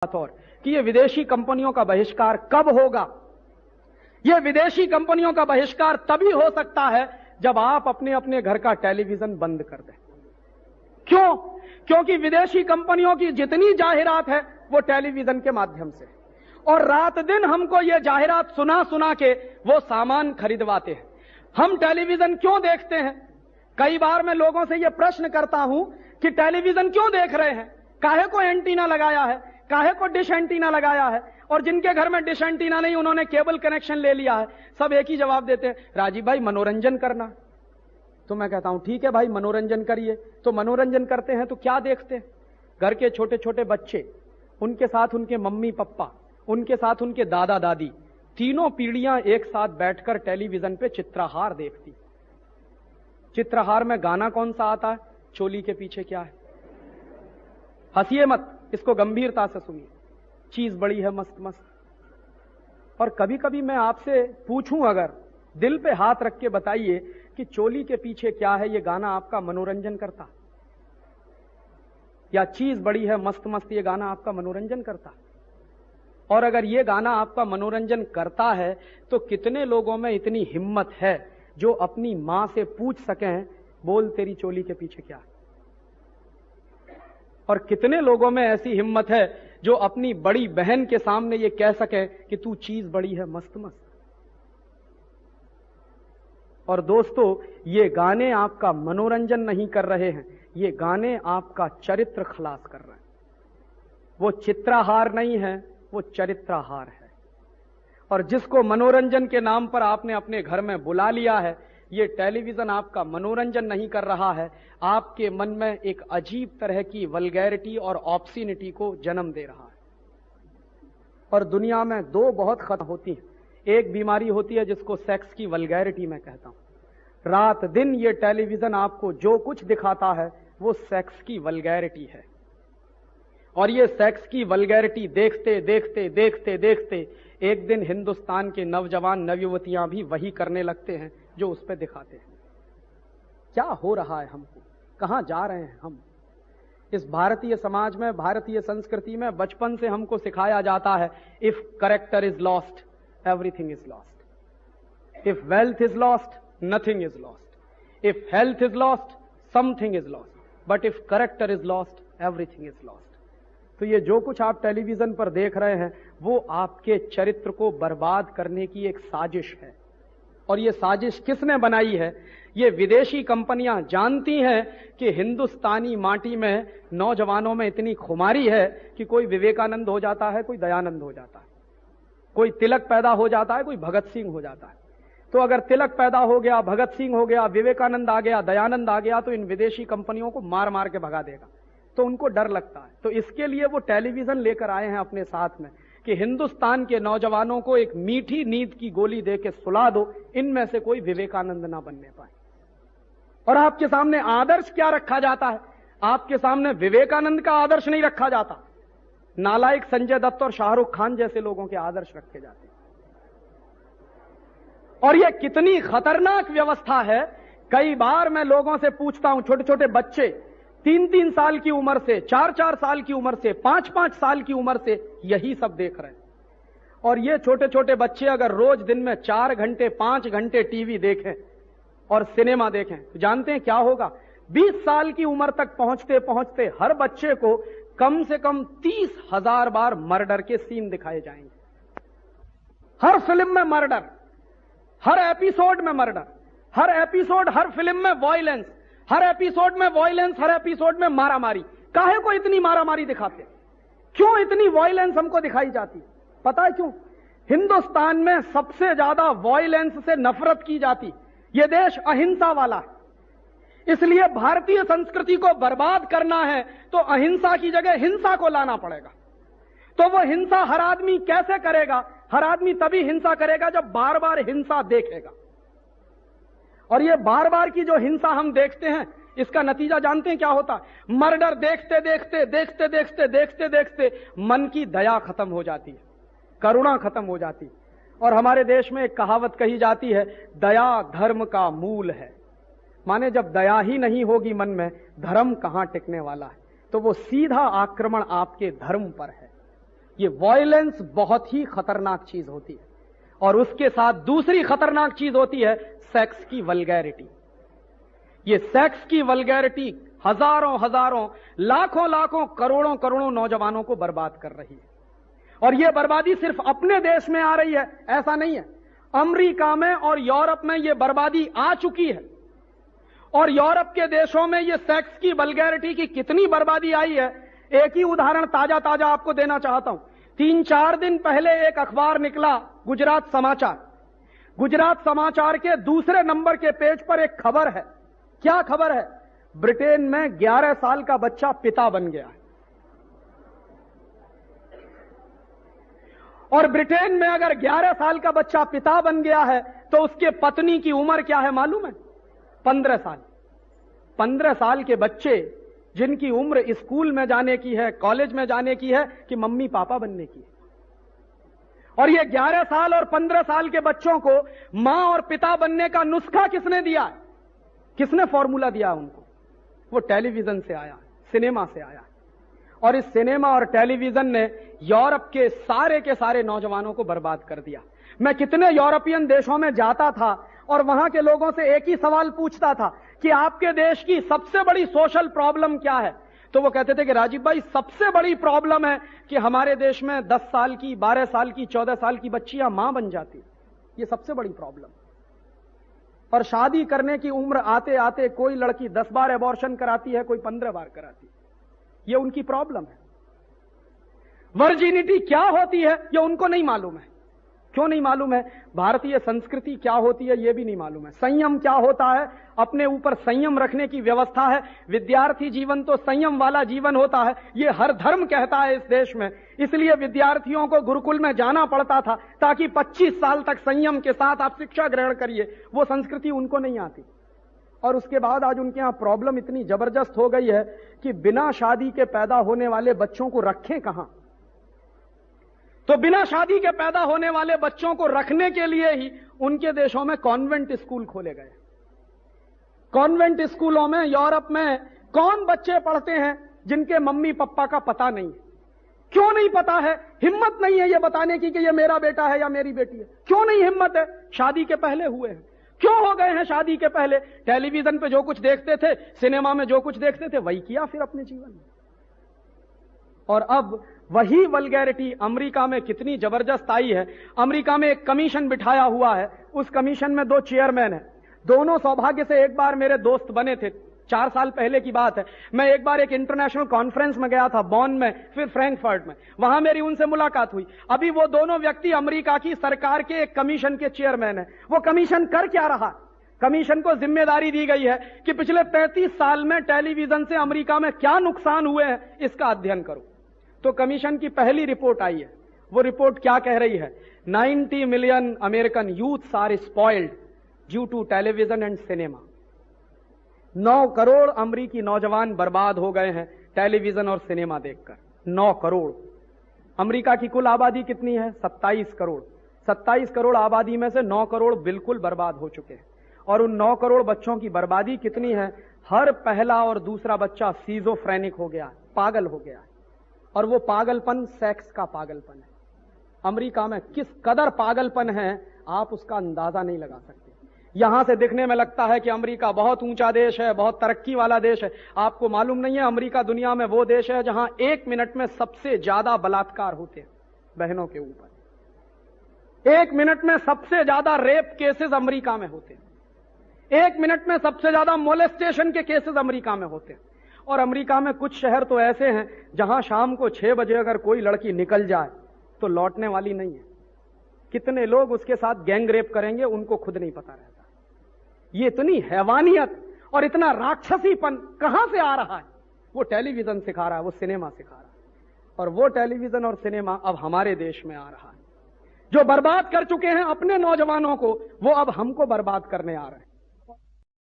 बात और कि ये विदेशी कंपनियों का बहिष्कार कब होगा। ये विदेशी कंपनियों का बहिष्कार तभी हो सकता है जब आप अपने अपने घर का टेलीविजन बंद कर दें। क्यों? क्योंकि विदेशी कंपनियों की जितनी जाहिरात है वो टेलीविजन के माध्यम से, और रात दिन हमको ये जाहिरात सुना सुना के वो सामान खरीदवाते हैं। हम टेलीविजन क्यों देखते हैं? कई बार मैं लोगों से ये प्रश्न करता हूं कि टेलीविजन क्यों देख रहे हैं, काहे को एंटीना लगाया है, काहे को डिश एंटीना लगाया है, और जिनके घर में डिश एंटीना नहीं उन्होंने केबल कनेक्शन ले लिया है, सब एक ही जवाब देते हैं, राजीव भाई मनोरंजन करना। तो मैं कहता हूं ठीक है भाई मनोरंजन करिए। तो मनोरंजन करते हैं तो क्या देखते हैं? घर के छोटे छोटे बच्चे, उनके साथ उनके मम्मी पापा, उनके साथ उनके दादा दादी, तीनों पीढ़ियां एक साथ बैठकर टेलीविजन पे चित्रहार देखती। चित्रहार में गाना कौन सा आता है? चोली के पीछे क्या है। हंसिए मत, इसको गंभीरता से सुनिए। चीज बड़ी है मस्त मस्त। और कभी कभी मैं आपसे पूछूं, अगर दिल पे हाथ रख के बताइए कि चोली के पीछे क्या है, ये गाना आपका मनोरंजन करता, या चीज बड़ी है मस्त मस्त ये गाना आपका मनोरंजन करता? और अगर ये गाना आपका मनोरंजन करता है तो कितने लोगों में इतनी हिम्मत है जो अपनी मां से पूछ सकें, बोल तेरी चोली के पीछे क्या है? और कितने लोगों में ऐसी हिम्मत है जो अपनी बड़ी बहन के सामने ये कह सके कि तू चीज बड़ी है मस्त मस्त? और दोस्तों, ये गाने आपका मनोरंजन नहीं कर रहे हैं, ये गाने आपका चरित्र खलास कर रहे हैं। वो चित्रहार नहीं है, वो चरित्रहार है। और जिसको मनोरंजन के नाम पर आपने अपने घर में बुला लिया है, ये टेलीविजन आपका मनोरंजन नहीं कर रहा है, आपके मन में एक अजीब तरह की वल्गैरिटी और ऑब्सिनिटी को जन्म दे रहा है। और दुनिया में दो बहुत खतरनाक होती हैं। एक बीमारी होती है जिसको सेक्स की वल्गैरिटी मैं कहता हूं। रात दिन ये टेलीविजन आपको जो कुछ दिखाता है वो सेक्स की वल्गैरिटी है। और ये सेक्स की वल्गैरिटी देखते देखते देखते देखते एक दिन हिंदुस्तान के नौजवान नवयुवतियां भी वही करने लगते हैं जो उस पर दिखाते हैं। क्या हो रहा है हमको? कहां जा रहे हैं हम? इस भारतीय समाज में, भारतीय संस्कृति में बचपन से हमको सिखाया जाता है, if character is lost everything is lost, if wealth is lost nothing is lost, if health is lost something is lost, but if character is lost everything is lost. तो ये जो कुछ आप टेलीविजन पर देख रहे हैं वो आपके चरित्र को बर्बाद करने की एक साजिश है। और ये साजिश किसने बनाई है? ये विदेशी कंपनियां जानती हैं कि हिंदुस्तानी माटी में नौजवानों में इतनी खुमारी है कि कोई विवेकानंद हो जाता है, कोई दयानंद हो जाता है, कोई तिलक पैदा हो जाता है, कोई भगत सिंह हो जाता है। तो अगर तिलक पैदा हो गया, भगत सिंह हो गया, विवेकानंद आ गया, दयानंद आ गया, तो इन विदेशी कंपनियों को मार मार के भगा देगा। तो उनको डर लगता है। तो इसके लिए वो टेलीविजन लेकर आए हैं अपने साथ में कि हिंदुस्तान के नौजवानों को एक मीठी नींद की गोली दे के सुला दो, इनमें से कोई विवेकानंद ना बनने पाए। और आपके सामने आदर्श क्या रखा जाता है? आपके सामने विवेकानंद का आदर्श नहीं रखा जाता, नालायक संजय दत्त और शाहरुख खान जैसे लोगों के आदर्श रखे जाते हैं। और यह कितनी खतरनाक व्यवस्था है। कई बार मैं लोगों से पूछता हूं, छोटे छोटे बच्चे 3-3 साल की उम्र से, 4-4 साल की उम्र से, 5-5 साल की उम्र से यही सब देख रहे हैं। और ये छोटे छोटे बच्चे अगर रोज दिन में 4 घंटे 5 घंटे टीवी देखें और सिनेमा देखें तो जानते हैं क्या होगा? 20 साल की उम्र तक पहुंचते पहुंचते हर बच्चे को कम से कम 30,000 बार मर्डर के सीन दिखाए जाएंगे। हर फिल्म में मर्डर, हर एपिसोड में मर्डर, हर एपिसोड, हर फिल्म में वॉयलेंस, हर एपिसोड में वॉयलेंस, हर एपिसोड में मारामारी। काहे को इतनी मारामारी दिखाते? क्यों इतनी वॉयलेंस हमको दिखाई जाती? पता है क्यों? हिंदुस्तान में सबसे ज्यादा वॉयलेंस से नफरत की जाती। यह देश अहिंसा वाला है, इसलिए भारतीय संस्कृति को बर्बाद करना है तो अहिंसा की जगह हिंसा को लाना पड़ेगा। तो वो हिंसा हर आदमी कैसे करेगा? हर आदमी तभी हिंसा करेगा जब बार बार हिंसा देखेगा। और ये बार बार की जो हिंसा हम देखते हैं, इसका नतीजा जानते हैं क्या होता है? मर्डर देखते देखते देखते देखते देखते देखते मन की दया खत्म हो जाती है, करुणा खत्म हो जाती है। और हमारे देश में एक कहावत कही जाती है, दया धर्म का मूल है। माने जब दया ही नहीं होगी मन में, धर्म कहां टिकने वाला है? तो वो सीधा आक्रमण आपके धर्म पर है। ये वॉयलेंस बहुत ही खतरनाक चीज होती है। और उसके साथ दूसरी खतरनाक चीज होती है सेक्स की वल्गैरिटी। ये सेक्स की वल्गैरिटी हजारों हजारों, लाखों लाखों, करोड़ों करोड़ों नौजवानों को बर्बाद कर रही है। और यह बर्बादी सिर्फ अपने देश में आ रही है ऐसा नहीं है, अमेरिका में और यूरोप में यह बर्बादी आ चुकी है। और यूरोप के देशों में यह सेक्स की वल्गैरिटी की कितनी बर्बादी आई है, एक ही उदाहरण ताजा ताजा आपको देना चाहता हूं। 3-4 दिन पहले एक अखबार निकला, गुजरात समाचार। गुजरात समाचार के दूसरे नंबर के पेज पर एक खबर है। क्या खबर है? ब्रिटेन में 11 साल का बच्चा पिता बन गया है। और ब्रिटेन में अगर 11 साल का बच्चा पिता बन गया है तो उसके पत्नी की उम्र क्या है मालूम है? 15 साल। 15 साल के बच्चे जिनकी उम्र स्कूल में जाने की है, कॉलेज में जाने की है कि मम्मी पापा बनने की है। और ये 11 साल और 15 साल के बच्चों को मां और पिता बनने का नुस्खा किसने दिया है? किसने फॉर्मूला दिया उनको? वो टेलीविजन से आया, सिनेमा से आया। और इस सिनेमा और टेलीविजन ने यूरोप के सारे नौजवानों को बर्बाद कर दिया। मैं कितने यूरोपियन देशों में जाता था और वहां के लोगों से एक ही सवाल पूछता था कि आपके देश की सबसे बड़ी सोशल प्रॉब्लम क्या है? तो वो कहते थे कि राजीव भाई, सबसे बड़ी प्रॉब्लम है कि हमारे देश में 10 साल की, 12 साल की, 14 साल की बच्चियां मां बन जाती। ये सबसे बड़ी प्रॉब्लम। और शादी करने की उम्र आते आते कोई लड़की 10 बार एबॉर्शन कराती है, कोई 15 बार कराती है। ये उनकी प्रॉब्लम है। वर्जिनिटी क्या होती है ये उनको नहीं मालूम है। क्यों नहीं मालूम है? भारतीय संस्कृति क्या होती है ये भी नहीं मालूम है। संयम क्या होता है, अपने ऊपर संयम रखने की व्यवस्था है। विद्यार्थी जीवन तो संयम वाला जीवन होता है, ये हर धर्म कहता है इस देश में। इसलिए विद्यार्थियों को गुरुकुल में जाना पड़ता था ताकि 25 साल तक संयम के साथ आप शिक्षा ग्रहण करिए। वो संस्कृति उनको नहीं आती। और उसके बाद आज उनके यहां प्रॉब्लम इतनी जबरदस्त हो गई है कि बिना शादी के पैदा होने वाले बच्चों को रखें कहां? तो बिना शादी के पैदा होने वाले बच्चों को रखने के लिए ही उनके देशों में कॉन्वेंट स्कूल खोले गए। कॉन्वेंट स्कूलों में यूरोप में कौन बच्चे पढ़ते हैं जिनके मम्मी पापा का पता नहीं है? क्यों नहीं पता है? हिम्मत नहीं है ये बताने की कि ये मेरा बेटा है या मेरी बेटी है। क्यों नहीं हिम्मत है? शादी के पहले हुए हैं। क्यों हो गए हैं शादी के पहले? टेलीविजन पे जो कुछ देखते थे, सिनेमा में जो कुछ देखते थे, वही किया फिर अपने जीवन में। और अब वही वल्गैरिटी अमेरिका में कितनी जबरदस्त आई है। अमेरिका में एक कमीशन बिठाया हुआ है, उस कमीशन में 2 चेयरमैन हैं। दोनों सौभाग्य से एक बार मेरे दोस्त बने थे, 4 साल पहले की बात है। मैं एक बार एक इंटरनेशनल कॉन्फ्रेंस में गया था, बॉन में, फिर फ्रैंकफर्ट में। वहां मेरी उनसे मुलाकात हुई। अभी वो दोनों व्यक्ति अमेरिका की सरकार के एक कमीशन के चेयरमैन हैं। वो कमीशन कर क्या रहा? कमीशन को जिम्मेदारी दी गई है कि पिछले 35 साल में टेलीविजन से अमेरिका में क्या नुकसान हुए हैं इसका अध्ययन करो। तो कमीशन की पहली रिपोर्ट आई है। वो रिपोर्ट क्या कह रही है? 90 million American youths are spoiled due to television and cinema. 9 crore अमेरिकी नौजवान बर्बाद हो गए हैं टेलीविजन और सिनेमा देखकर। 9 करोड़। अमेरिका की कुल आबादी कितनी है? 27 करोड़। 27 करोड़ आबादी में से 9 करोड़ बिल्कुल बर्बाद हो चुके हैं। और उन 9 करोड़ बच्चों की बर्बादी कितनी है? हर पहला और दूसरा बच्चा सीजोफ्रेनिक हो गया, पागल हो गया। और वो पागलपन सेक्स का पागलपन है। अमेरिका में किस कदर पागलपन है आप उसका अंदाजा नहीं लगा सकते। यहां से दिखने में लगता है कि अमेरिका बहुत ऊंचा देश है, बहुत तरक्की वाला देश है। आपको मालूम नहीं है, अमेरिका दुनिया में वो देश है जहां 1 मिनट में सबसे ज्यादा बलात्कार होते हैं बहनों के ऊपर। 1 मिनट में सबसे ज्यादा रेप केसेस अमेरिका में होते हैं। 1 मिनट में सबसे ज्यादा मोलेस्टेशन के केसेस अमेरिका में होते हैं। और अमेरिका में कुछ शहर तो ऐसे हैं जहां शाम को 6 बजे अगर कोई लड़की निकल जाए तो लौटने वाली नहीं है। कितने लोग उसके साथ गैंग रेप करेंगे उनको खुद नहीं पता रहता। ये इतनी हैवानियत और इतना राक्षसीपन कहां से आ रहा है? वो टेलीविजन सिखा रहा है, वो सिनेमा सिखा रहा है। और वो टेलीविजन और सिनेमा अब हमारे देश में आ रहा है। जो बर्बाद कर चुके हैं अपने नौजवानों को, वो अब हमको बर्बाद करने आ रहे हैं।